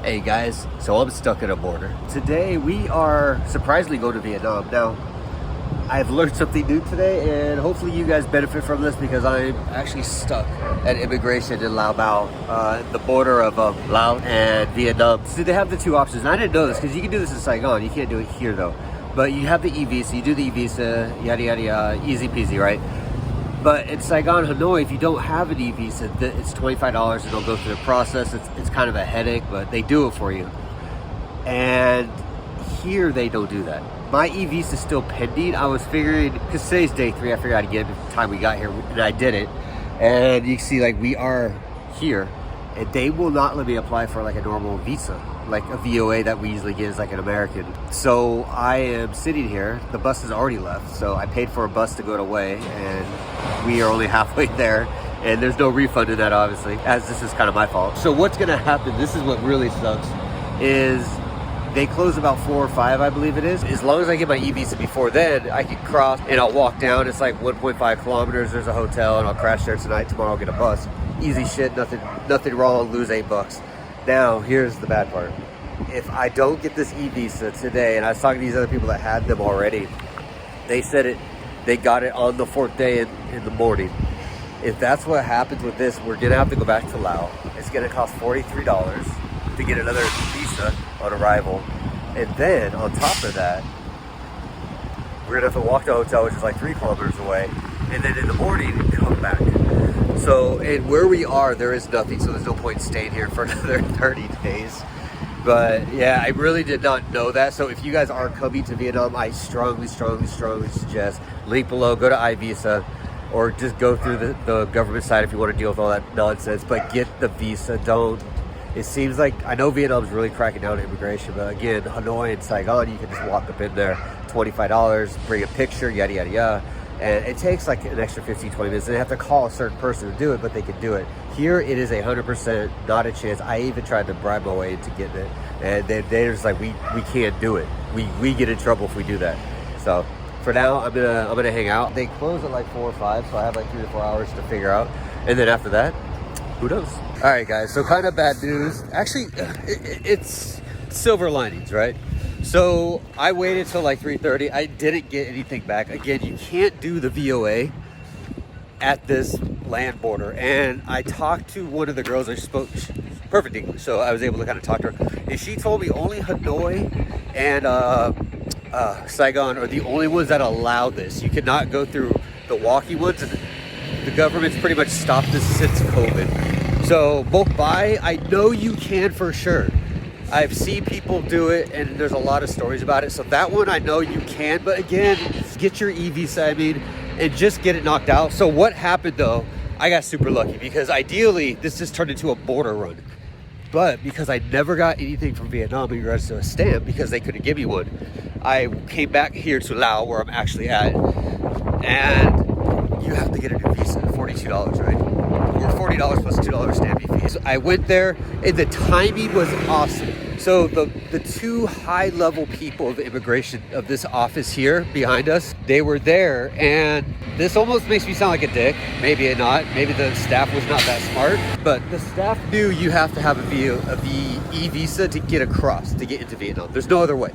Hey guys, so I'm stuck at a border. Today we are surprisingly going to Vietnam. Now, I've learned something new today and hopefully you guys benefit from this because I'm actually stuck at immigration in Lao Bao, the border of Laos and Vietnam. So they have the two options. And I didn't know this because you can do this in Saigon. You can't do it here though. But you have the eVisa, you do the eVisa, yada yada yada, easy peasy, right? But in Saigon, Hanoi, if you don't have an eVisa, it's $25 and they'll go through the process. It's kind of a headache, but they do it for you. And here they don't do that. My eVisa is still pending. I was figuring, because today's day 3, I figured I'd get it by the time we got here, and I did it. And you can see like we are here, and they will not let me apply for like a normal visa, like a VOA that we usually get as like an American. So I am sitting here, the bus has already left, so I paid for a bus to go away, and we are only halfway there, and there's no refund in that obviously, as this is kind of my fault. So what's gonna happen, this is what really sucks, is they close about 4 or 5, I believe it is. As long as I get my eVisa before then, I can cross and I'll walk down. It's like 1.5 kilometers, there's a hotel, and I'll crash there tonight. Tomorrow I'll get a bus. Easy shit, nothing wrong, lose $8. Now, here's the bad part. If I don't get this eVisa today, and I was talking to these other people that had them already, they said they got it on the 4th day in the morning. If that's what happens with this, we're gonna have to go back to Laos. It's gonna cost $43 to get another visa on arrival. And then on top of that, we're gonna have to walk to a hotel, which is like 3 kilometers away. And then in the morning, come back. So, and where we are, there is nothing, so there's no point staying here for another 30 days. But yeah, I really did not know that. So if you guys are coming to Vietnam, I strongly suggest, link below, go to eVisa, or just go through the government side if you want to deal with all that nonsense, but get the visa. Don't, it seems like, I know Vietnam's really cracking down on immigration, but again, Hanoi and Saigon, you can just walk up in there, $25, bring a picture, yada yada yada. And it takes like an extra 15, 20 minutes. They have to call a certain person to do it, but they can do it. Here, it is 100% not a chance. I even tried to bribe my way into getting it. And they're just like, we can't do it. We get in trouble if we do that. So for now, I'm gonna hang out. They close at like 4 or 5, so I have like 3 to 4 hours to figure out. And then after that, who knows? All right, guys, so kind of bad news. Actually, it's silver linings, right? So I waited till like 3:30. I didn't get anything back. Again, you can't do the VOA at this land border. And I talked to one of the girls. I spoke perfect English, so I was able to kind of talk to her. And she told me only Hanoi and Saigon are the only ones that allow this. You cannot go through the walkie ones. And the government's pretty much stopped this since COVID. So Mokbai, I know you can for sure. I've seen people do it, and there's a lot of stories about it. So that one I know you can, but again, get your eVisa, I mean, and just get it knocked out. So what happened though, I got super lucky because ideally this just turned into a border run. But because I never got anything from Vietnam in regards to a stamp because they couldn't give me one, I came back here to Laos where I'm actually at, and you have to get a new visa, $42, right? Or $40 plus $2 stamping fee. So I went there, and the timing was awesome. So the 2 high-level people of immigration of this office here behind us, they were there, and this almost makes me sound like a dick. Maybe not. Maybe the staff was not that smart, but the staff knew you have to have a eVisa to get across, to get into Vietnam. There's no other way.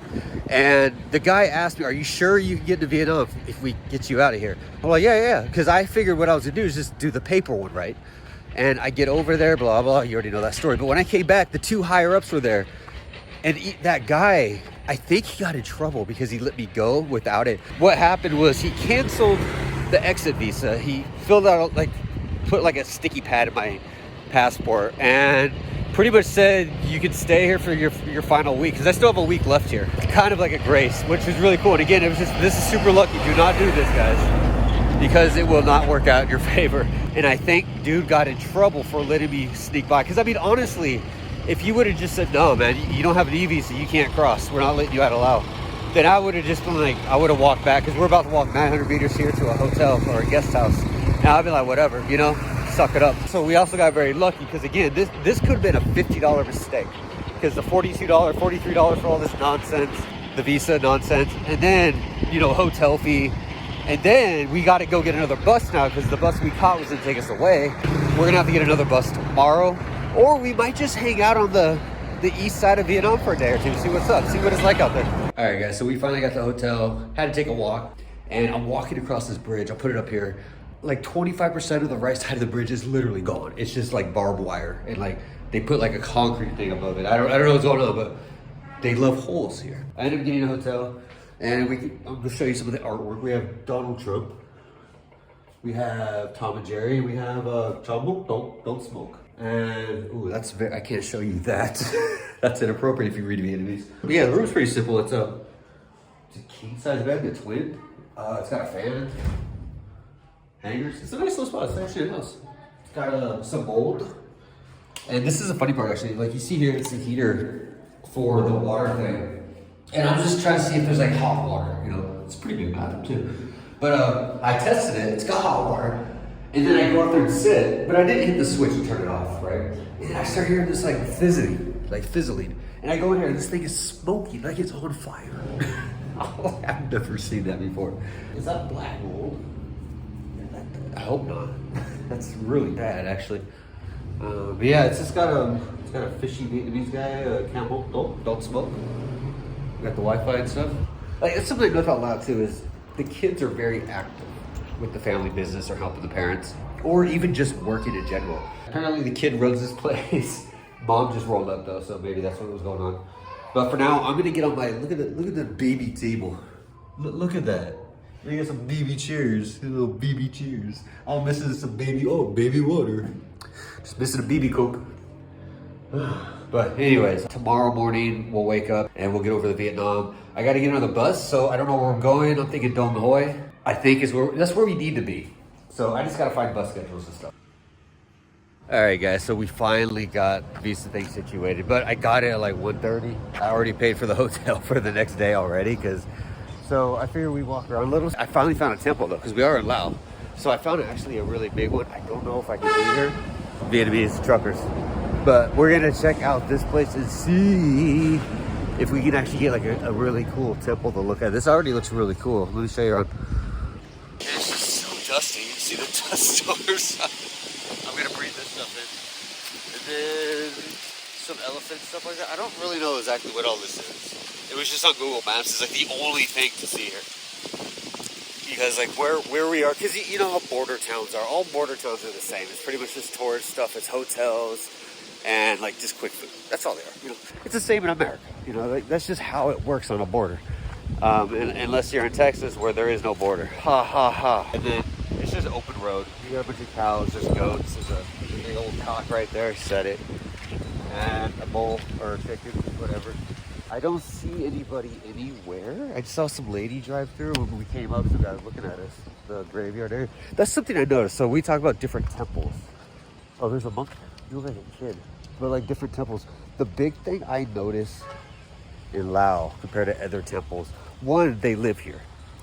And the guy asked me, are you sure you can get into Vietnam if we get you out of here? I'm like, yeah. Because I figured what I was going to do is just do the paper one, right? And I get over there, blah, blah, you already know that story. But when I came back, the 2 higher-ups were there. And that guy, I think he got in trouble because he let me go without it. What happened was he canceled the exit visa. He filled out, put like a sticky pad in my passport and pretty much said you can stay here for your final week, because I still have a week left here. Kind of like a grace, which is really cool. And again, this is super lucky. Do not do this, guys, because it will not work out in your favor. And I think dude got in trouble for letting me sneak by. Because I mean, honestly, if you would have just said, no, man, you don't have an eVisa, you can't cross, we're not letting you out of Laos, then I would have just been like, I would have walked back, because we're about to walk 900 meters here to a hotel or a guest house. Now I'd be like, whatever, you know, suck it up. So we also got very lucky, because again, this could have been a $50 mistake, because the $42, $43 for all this nonsense, the visa nonsense, and then, you know, hotel fee. And then we got to go get another bus now, because the bus we caught was going to take us away. We're going to have to get another bus tomorrow. Or we might just hang out on the the east side of Vietnam for a day or two, see what's up, see what it's like out there. All right, guys, so we finally got to the hotel, had to take a walk, and I'm walking across this bridge. I'll put it up here. Like 25% of the right side of the bridge is literally gone. It's just like barbed wire, and like they put like a concrete thing above it. I don't know what's going on, but they love holes here. I ended up getting a hotel, and I'm gonna show you some of the artwork. We have Donald Trump, we have Tom and Jerry, we have Chumbo, don't smoke. And ooh, that's I can't show you that. That's inappropriate if you read Vietnamese. But yeah, the room's pretty simple. It's a king size bed, a twin. It's got a fan, hangers. It's a nice little spot. It's actually a house. It's got some mold. And this is the funny part, actually. Like you see here, it's a heater for the water thing. And I'm just trying to see if there's like hot water. You know, it's a pretty big bathroom too. But I tested it. It's got hot water. And then I go up there and sit, but I didn't hit the switch and turn it off, right? And I start hearing this like fizzling. And I go in here and this thing is smoking, like it's on fire. I've never seen that before. Is that black mold? I hope not. That's really bad, actually. But yeah, it's just got a fishy Vietnamese guy, Campbell, don't smoke. We got the Wi-Fi and stuff. Like, it's something I know about Lao too, is the kids are very active with the family business or helping the parents, or even just working in general. Apparently the kid runs this place. Mom just rolled up though, so maybe that's what was going on. But for now, I'm gonna get on my, look at the baby table. Look at that. We got some baby chairs, little baby chairs. All missing some baby water. Just missing a baby Coke. But anyways, tomorrow morning we'll wake up and we'll get over to Vietnam. I gotta get on the bus, so I don't know where I'm going. I'm thinking Dong Hoi, I think that's where we need to be. So I just gotta find bus schedules and stuff. All right, guys, so we finally got visa thing situated, but I got it at like 1:30. I already paid for the hotel for the next day already, so I figured we walk around a little. I finally found a temple though, because we are in Laos. So I found actually a really big one. I don't know if I can be here. Vietnamese truckers. But we're gonna check out this place and see if we can actually get like a really cool temple to look at. This already looks really cool. Let me show you around. It's just so dusty. You see the dust storms. I'm gonna breathe this stuff in. And then some elephant stuff like that. I don't really know exactly what all this is. It was just on Google Maps. It's like the only thing to see here. Because like where we are, because you know how border towns are. All border towns are the same. It's pretty much just tourist stuff. It's hotels and like just quick food. That's all they are. You know, it's the same in America. You know, like, that's just how it works on a border. Unless you're in Texas where there is no border. Ha ha ha. And then it's just open road. You got a bunch of cows. There's goats. There's a big old cock right there. Set it. And a bull or a chicken, whatever. I don't see anybody anywhere. I just saw some lady drive through when we came up, some guy was looking at us, the graveyard area. That's something I noticed. So we talk about different temples. Oh, there's a monk. You look like a kid. But like different temples. The big thing I notice in Laos compared to other temples, one, they live here.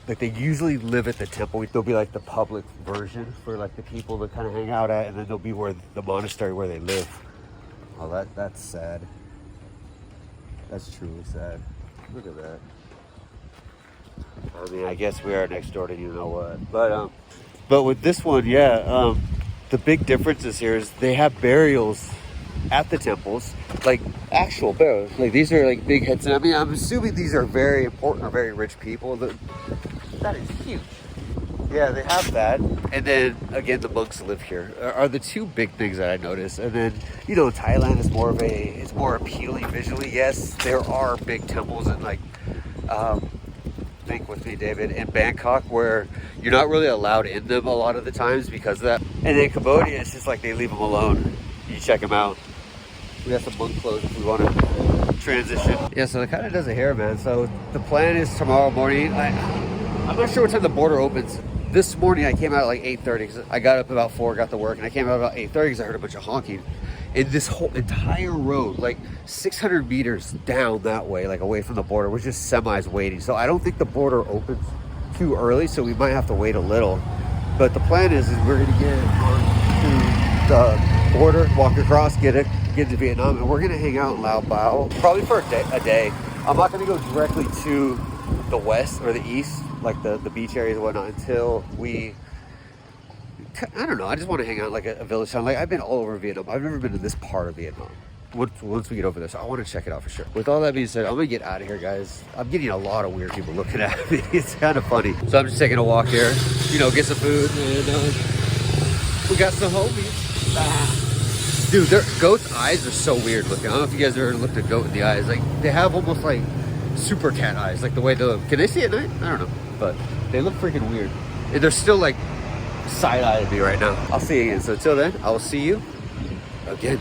Like they usually live at the temple. There'll be like the public version for like the people to kind of hang out at, and then there'll be where the monastery where they live. Oh, that's sad. That's truly sad. Look at that. I mean, I guess we are next door to you know what. But with this one, yeah, the big differences here is they have burials at the temples, like actual burials. Like these are like big heads. And I mean, I'm assuming these are very important or very rich people. That is huge. Yeah, they have that. And then again, the monks live here are the two big things that I noticed. And then, you know, Thailand is it's more appealing visually. Yes, there are big temples and like, think with me, David, in Bangkok where you're not really allowed in them a lot of the times because of that. And in Cambodia, it's just like they leave them alone. You check them out. We got some monk clothes if we want to transition. Yeah, so it kind of does it here, man. So the plan is tomorrow morning. I'm not sure what time the border opens. This morning I came out at like 8:30 because I got up about 4, got to work, and I came out about 8:30 because I heard a bunch of honking. And this whole entire road, like 600 meters down that way, like away from the border, was just semis waiting. So I don't think the border opens too early, so we might have to wait a little. But the plan is we're gonna get on to the border, walk across, get to Vietnam, and we're gonna hang out in Lao Bao probably for a day. I'm not gonna go directly to the west or the east, like the beach areas and whatnot, until I don't know, I just want to hang out like a village town. Like I've been all over Vietnam. I've never been to this part of Vietnam. once we get over this. I want to check it out for sure. With all that being said, I'm gonna get out of here, guys. I'm getting a lot of weird people looking at me. It's kind of funny. So I'm just taking a walk here, you know, get some food, and we got some homies. Dude, their goat's eyes are so weird looking. I don't know if you guys ever looked at goat in the eyes. Like, they have almost like super cat eyes, like the way they look. Can they see at night? I don't know, but they look freaking weird. And they're still like side-eyeing me right now. I'll see you again. So until then, I will see you again.